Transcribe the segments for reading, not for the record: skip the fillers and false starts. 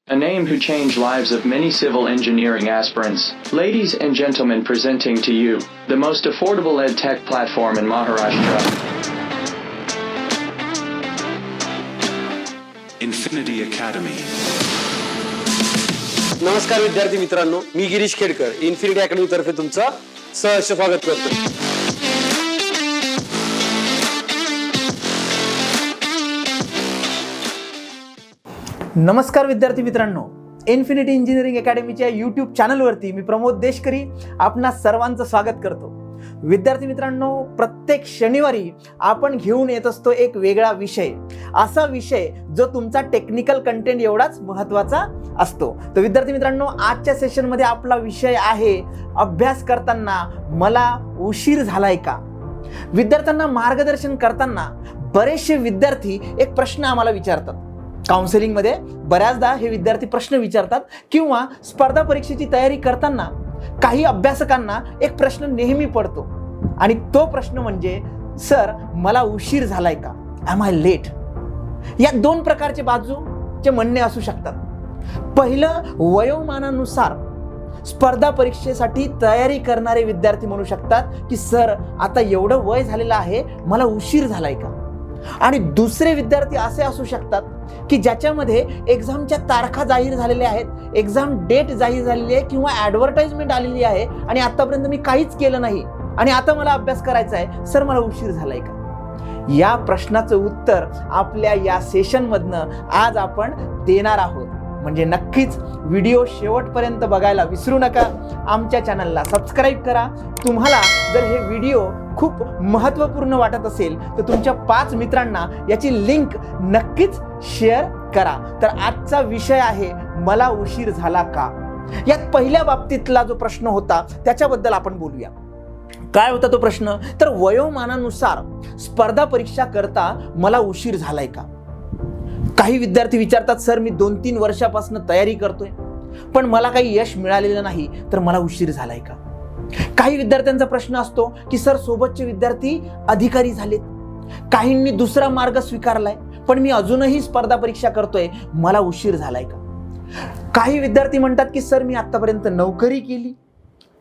A name who changed lives of many civil engineering aspirants. Ladies and gentlemen, presenting to you the most affordable ed tech platform in Maharashtra. Infinity Academy. नमस्कार विद्यार्थी मित्रांनो, मी Girish Khedkar infinity academy तर्फे तुमचं सहर्ष स्वागत करतो. नमस्कार विद्यार्थी मित्रांनो, इन्फिनिटी इंजिनिअरिंग अकॅडमीच्या यूट्यूब चॅनलवरती मी प्रमोद देशकरी आपणा सर्वांचं स्वागत करतो. विद्यार्थी मित्रांनो, प्रत्येक शनिवारी आपण घेऊन येत असतो एक वेगळा विषय, असा विषय जो तुमचा टेक्निकल कंटेंट एवढाच महत्त्वाचा असतो. तर विद्यार्थी मित्रांनो, आजच्या सेशनमध्ये आपला विषय आहे अभ्यास करताना मला उशीर झालाय का. विद्यार्थ्यांना मार्गदर्शन करताना बरेचसे विद्यार्थी एक प्रश्न आम्हाला विचारतात. काउन्सिलिंगमध्ये बऱ्याचदा हे विद्यार्थी प्रश्न विचारतात किंवा स्पर्धा परीक्षेची तयारी करताना काही अभ्यासकांना एक प्रश्न नेहमी पडतो आणि तो प्रश्न म्हणजे, सर मला उशीर झालाय का, ॲम आय लेट. या दोन प्रकारचे बाजूचे म्हणणे असू शकतात. पहिलं, वयोमानानुसार स्पर्धा परीक्षेसाठी तयारी करणारे विद्यार्थी म्हणू शकतात की सर आता एवढं वय झालेलं आहे, मला उशीर झालाय का. आणि दुसरे विद्यार्थी असे असू शकतात की ज्याच्यामध्ये एक्झामच्या तारखा जाहीर झालेल्या आहेत, एक्झाम डेट जाहीर झालेली आहे किंवा ॲडव्हर्टाइजमेंट आलेली आहे आणि आतापर्यंत मी काहीच केलं नाही आणि आता मला अभ्यास करायचा आहे, सर मला उशीर झालाय का. या प्रश्नाचं उत्तर आपल्या या सेशनमधनं आज आपण देणार आहोत. म्हणजे नक्कीच व्हिडिओ शेवटपर्यंत बघायला विसरू नका. आमच्या चॅनलला सबस्क्राईब करा. तुम्हाला जर हे व्हिडिओ खूप महत्त्वपूर्ण वाटत असेल तर तुमच्या 5 मित्रांना याची लिंक नक्कीच शेअर करा. तर आजचा विषय आहे मला उशीर झाला का. यात पहिल्या बाबतीतला जो प्रश्न होता त्याच्याबद्दल आपण बोलूया. काय होता तो प्रश्न, तर वयोमानानुसार स्पर्धा परीक्षा करता मला उशीर झालाय का. काही विद्यार्थी विचारतात, सर मी 2-3 वर्षापासून तयारी करतोय पण मला काही यश मिळालेलं नाही, तर मला उशीर झालाय का. काही विद्यार्थ्यांचा प्रश्न असतो की सर सोबतचे विद्यार्थी अधिकारी झालेत, काहींनी दुसरा मार्ग स्वीकारलाय पण मी अजूनही स्पर्धा परीक्षा करतोय, मला उशीर झालाय का. काही विद्यार्थी म्हणतात की सर मी आतापर्यंत नोकरी केली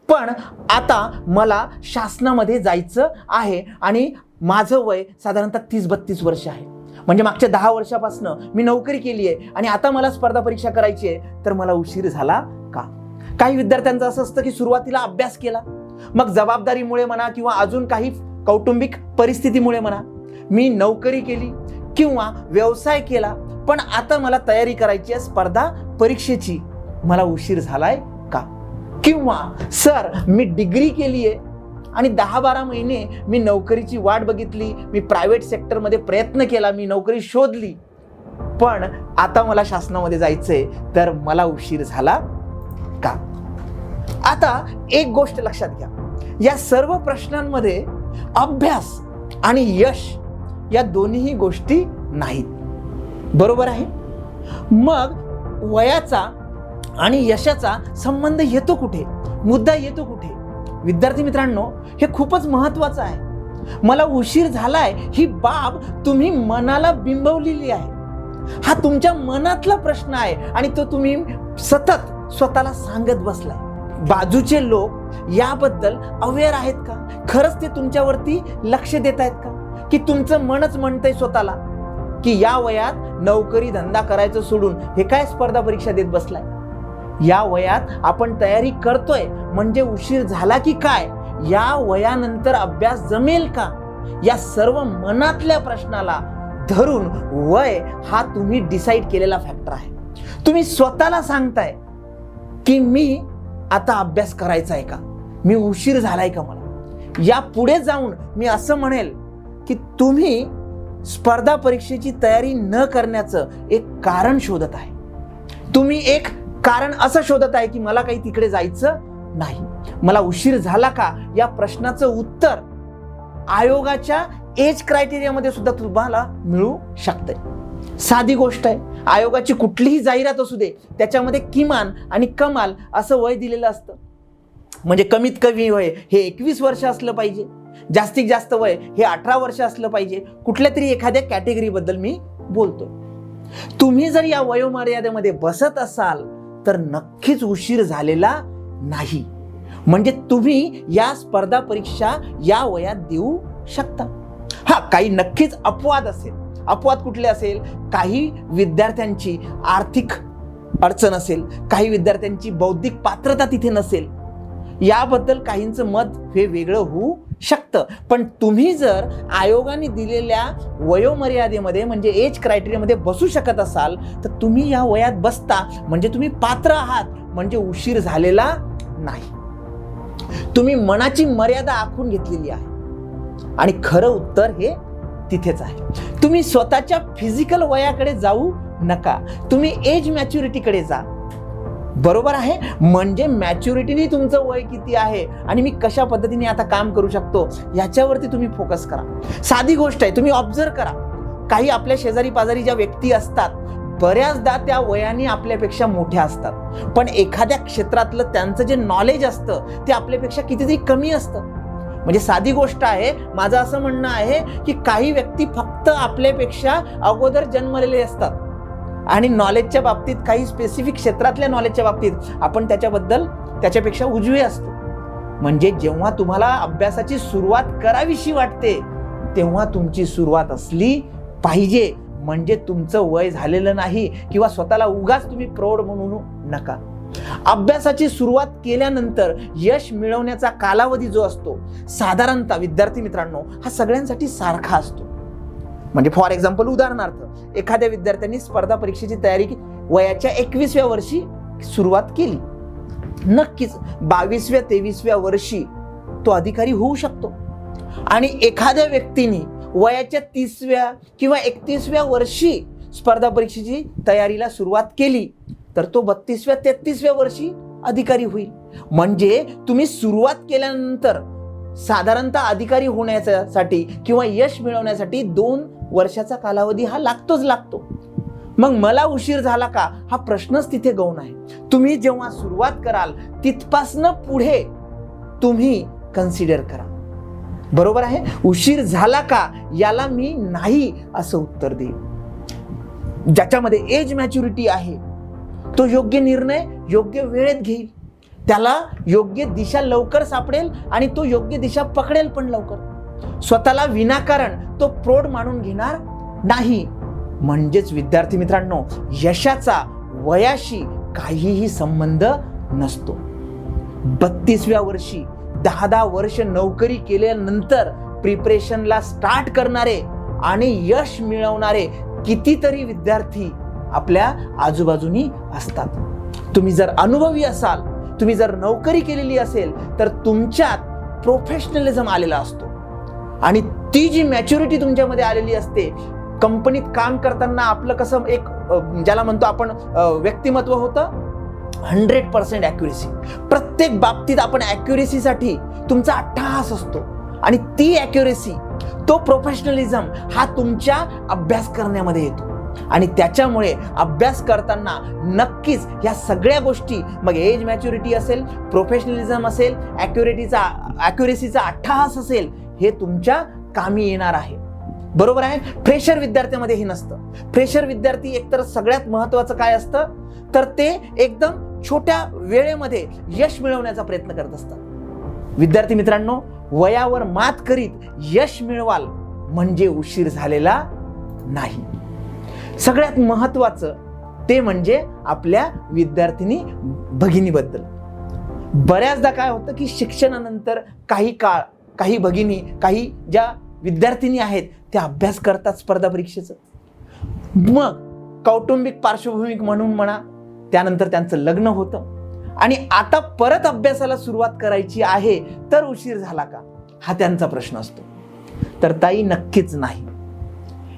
पण आता मला शासनामध्ये जायचं आहे आणि माझं वय साधारणतः 30-32 वर्ष आहे. म्हणजे मागच्या 10 वर्षापासून मी नोकरी केली आहे आणि आता मला स्पर्धा परीक्षा करायची आहे, तर मला उशीर झाला का. काही विद्यार्थ्यांचं असं असतं की सुरुवातीला अभ्यास केला, मग जबाबदारीमुळे म्हणा किंवा अजून काही कौटुंबिक परिस्थितीमुळे म्हणा मी नोकरी केली किंवा व्यवसाय केला पण आता मला तयारी करायची आहे स्पर्धा परीक्षेची, मला उशीर झालाय का. किंवा सर मी डिग्री केली आहे आणि 10-12 महिने मी नोकरीची वाट बघितली, मी प्रायव्हेट सेक्टरमध्ये प्रयत्न केला, मी नोकरी शोधली पण आता मला शासनामध्ये जायचंय, तर मला उशीर झाला का. आता एक गोष्ट लक्षात घ्या, या सर्व प्रश्नांमध्ये अभ्यास आणि यश या दोन्ही गोष्टी नाहीत, बरोबर आहे. मग वयाचा आणि यशाचा संबंध येतो कुठे, मुद्दा येतो कुठे. विद्यार्थी मित्रांनो, हे खूपच महत्त्वाचं आहे. मला उशीर झालाय ही बाब तुम्ही मनाला बिंबवलेली आहे. हा तुमच्या मनातला प्रश्न आहे आणि तो तुम्ही सतत स्वतःला सांगत बसलाय. बाजूचे लोक याबद्दल अवेअर आहेत का, खरंच ते तुमच्यावरती लक्ष देत आहेत का, की तुमचं मनच म्हणतंय स्वतःला की या वयात नोकरी धंदा करायचं सोडून हे काय स्पर्धा परीक्षा देत बसलाय. या वयात आपण तयारी करतोय म्हणजे उशीर झाला की काय, या वयानंतर अभ्यास जमेल का. या सर्व मनातल्या प्रश्नाला धरून वय हा तुम्ही डिसाईड केलेला फॅक्टर आहे. तुम्ही स्वतःला सांगताय की मी आता अभ्यास करायचा आहे का, मी उशीर झालाय का मला. या पुढे जाऊन मी असं म्हणेल की तुम्ही स्पर्धा परीक्षेची तयारी न करण्याचं एक कारण शोधत आहे. तुम्ही एक कारण असं शोधत आहे की मला काही तिकडे जायचं नाही, मला उशीर झाला का. या प्रश्नाचं उत्तर आयोगाच्या एज क्रायटेरियामध्ये सुद्धा तुम्हाला मिळू शकते. साधी गोष्ट आहे, आयोगाची कुठलीही जाहिरात असू दे त्याच्यामध्ये किमान आणि कमाल असं वय दिलेलं असतं. म्हणजे कमीत कमी वय हे 21 वर्ष असलं पाहिजे, जास्तीत जास्त वय हे 18 वर्ष असलं पाहिजे. कुठल्या तरी एखाद्या कॅटेगरीबद्दल मी बोलतो. तुम्ही जर या वयोमर्यादेमध्ये बसत असाल तर नक्कीच उशीर झालेला नाही. म्हणजे तुम्ही या स्पर्धा परीक्षा या वयात देऊ शकता. हा, काही नक्कीच अपवाद असेल. अपवाद कुठले असेल? काही विद्यार्थ्यांची आर्थिक अडचण असेल, काही विद्यार्थ्यांची बौद्धिक पात्रता तिथे नसेल, याबद्दल काहींचं मत हे वेगळं होऊ शकतं. पण तुम्ही जर आयोगाने दिलेल्या वयोमर्यादेमध्ये म्हणजे एज क्रायटेरियामध्ये बसू शकत असाल तर तुम्ही या वयात बसता म्हणजे तुम्ही पात्र आहात, म्हणजे उशीर झालेला नाही. तुम्ही मनाची मर्यादा आखून घेतलेली आहे आणि खरं उत्तर हे तिथेच आहे. तुम्ही स्वतःच्या फिजिकल वयाकडे जाऊ नका, तुम्ही एज मॅच्युरिटीकडे जा. बरोबर आहे? म्हणजे मॅच्युरिटीने तुमचं वय किती आहे आणि मी कशा पद्धतीने आता काम करू शकतो याच्यावरती तुम्ही फोकस करा. साधी गोष्ट आहे, तुम्ही ऑब्झर्व करा. काही आपल्या शेजारी पाजारी ज्या व्यक्ती असतात बऱ्याचदा त्या वयाने आपल्यापेक्षा मोठ्या असतात, पण एखाद्या क्षेत्रातलं त्यांचं जे नॉलेज असतं ते आपल्यापेक्षा कितीतरी कमी असतं. म्हणजे साधी गोष्ट आहे, माझं असं म्हणणं आहे की काही व्यक्ती फक्त आपल्यापेक्षा अगोदर जन्मलेले असतात आणि नॉलेजच्या बाबतीत, काही स्पेसिफिक क्षेत्रातल्या नॉलेजच्या बाबतीत आपण त्याच्यापेक्षा उजवे असतो. म्हणजे जेव्हा तुम्हाला अभ्यासाची सुरुवात करावीशी वाटते तेव्हा तुमची सुरुवात असली पाहिजे. म्हणजे तुमचं वय झालेलं नाही किंवा स्वतःला उगाच तुम्ही प्रौढ म्हणू नका. अभ्यासाची सुरुवात केल्यानंतर यश मिळवण्याचा कालावधी जो असतो साधारणतः विद्यार्थी मित्रांनो हा सगळ्यांसाठी सारखा असतो. म्हणजे फॉर एक्झाम्पल, उदाहरणार्थ एखाद्या विद्यार्थ्यांनी स्पर्धा परीक्षेची तयारी वयाच्या 21व्या वर्षी सुरुवात केली, नक्कीच 22व्या 23व्या वर्षी तो अधिकारी होऊ शकतो. आणि एखाद्या व्यक्तीने वयाच्या 30व्या किंवा 31व्या वर्षी स्पर्धा परीक्षेची तयारीला सुरुवात केली तर तो 32व्या 33व्या वर्षी अधिकारी होईल. म्हणजे तुम्ही सुरुवात केल्यानंतर साधारणतः अधिकारी होण्यासाठी किंवा यश मिळवण्यासाठी 2 वर्षाचा कालावधी हा लागतो. मग मला उशीर झाला का हा प्रश्नच तिथे गौण आहे. तुम्ही जेव्हा सुरुवात कराल तिथपासनं पुढे तुम्ही कन्सिडर करा. बरोबर आहे? उशीर झाला का याला मी नाही असं उत्तर देईन. ज्याच्यामध्ये एज मॅच्युरिटी आहे तो योग्य निर्णय योग्य वेळेत घेईल, त्याला योग्य दिशा लवकर सापडेल आणि तो योग्य दिशा पकडेल पण लवकर. स्वतःला विनाकारण तो प्रौढ मानून घेणार नाही. म्हणजेच विद्यार्थी मित्रांनो, यशाचा वयाशी काहीही संबंध नसतो. 32व्या वर्षी 10 वर्ष नोकरी केल्यानंतर प्रिपरेशनला स्टार्ट करणारे आणि यश मिळवणारे कितीतरी विद्यार्थी आपल्या आजूबाजूनी असतात. तुम्ही जर अनुभवी असाल, तुम्ही जर नोकरी केलेली असेल तर तुमच्यात प्रोफेशनलिझम आलेला असतो आणि ती जी मॅच्युरिटी तुमच्यामध्ये आलेली असते. कंपनीत काम करताना आपलं कसं एक ज्याला म्हणतो आपण व्यक्तिमत्व होतं 100% ॲक्युरेसी. प्रत्येक बाबतीत आपण ॲक्युरेसीसाठी तुमचा अट्टहास असतो आणि ती ॲक्युरेसी, तो प्रोफेशनलिझम हा तुमच्या अभ्यास करण्यामध्ये येतो आणि त्याच्यामुळे अभ्यास करताना नक्कीच ह्या सगळ्या गोष्टी, मग एज मॅच्युरिटी असेल, प्रोफेशनलिझम असेल, ॲक्युरेसीचा अट्टहास असेल, हे तुमच्या कामी येणार आहे. बरोबर आहे? फ्रेशर विद्यार्थ्यामध्ये हे नसतं. फ्रेशर विद्यार्थी एकतर सगळ्यात महत्वाचं काय असतं तर ते एकदम छोट्या वेळेमध्ये यश मिळवण्याचा प्रयत्न करत असतात. विद्यार्थी मित्रांनो, वयावर मात करीत यश मिळवाल म्हणजे उशीर झालेला नाही. सगळ्यात महत्वाचं ते म्हणजे आपल्या विद्यार्थिनी भगिनीबद्दल. बऱ्याचदा काय होतं की शिक्षणानंतर काही काळ काही भगिनी, काही ज्या विद्यार्थिनी आहेत त्या अभ्यास करतात स्पर्धा परीक्षेचं, मग कौटुंबिक पार्श्वभूमी म्हणून म्हणा, त्यानंतर त्यांचं लग्न होतं आणि आता परत अभ्यासाला सुरुवात करायची आहे तर उशीर झाला का हा त्यांचा प्रश्न असतो. तर ताई, नक्कीच नाही.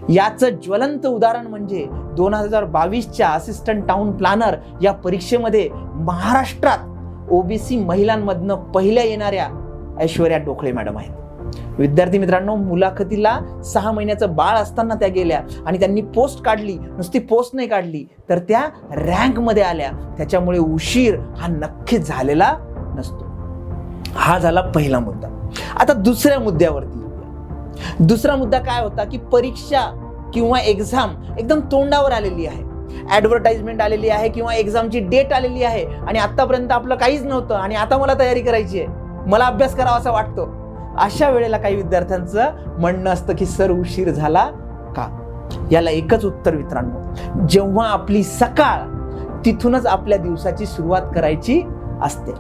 याचं ज्वलंत उदाहरण म्हणजे 2022च्या असिस्टंट टाउन प्लॅनर या परीक्षेमध्ये महाराष्ट्रात ओबीसी महिलांमधनं पहिल्या येणाऱ्या ऐश्वर्या डोकळे मॅडम आहेत. विद्यार्थी मित्रांनो, मुलाखतीला 6 महिन्याचं बाळ असताना त्या गेल्या आणि त्यांनी पोस्ट काढली. नुसती पोस्ट नाही काढली तर त्या रँकमध्ये आल्या. त्याच्यामुळे उशीर हा नक्कीच झालेला नसतो. हा झाला पहिला मुद्दा. आता दुसऱ्या मुद्द्यावरती येऊया. दुसरा मुद्दा काय होता की परीक्षा किंवा एक्झाम एकदम तोंडावर आलेली आहे, ॲडव्हर्टाइजमेंट आलेली आहे किंवा एक्झामची डेट आलेली आहे आणि आत्तापर्यंत आपलं काहीच नव्हतं आणि आता मला तयारी करायची आहे, मला अभ्यास करावा असा वाटतो, अशा वेळेला काही विद्यार्थ्यांचं म्हणणं असतं की सर उशीर झाला का? याला एकच उत्तर मित्रांनो, जेव्हा आपली सकाळ तिथूनच आपल्या दिवसाची सुरुवात करायची असते.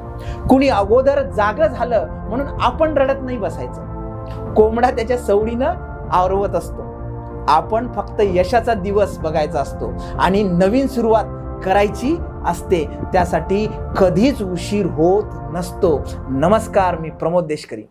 कुणी अगोदर जागं झालं म्हणून आपण रडत नाही बसायचं. कोंबडा त्याच्या सवडीनं आवरवत असतो. आपण फक्त यशाचा दिवस बघायचा असतो आणि नवीन सुरुवात करायची असते. त्यासाठी कधीच उशीर होत नसतो. नमस्कार, मी प्रमोद देशकरी.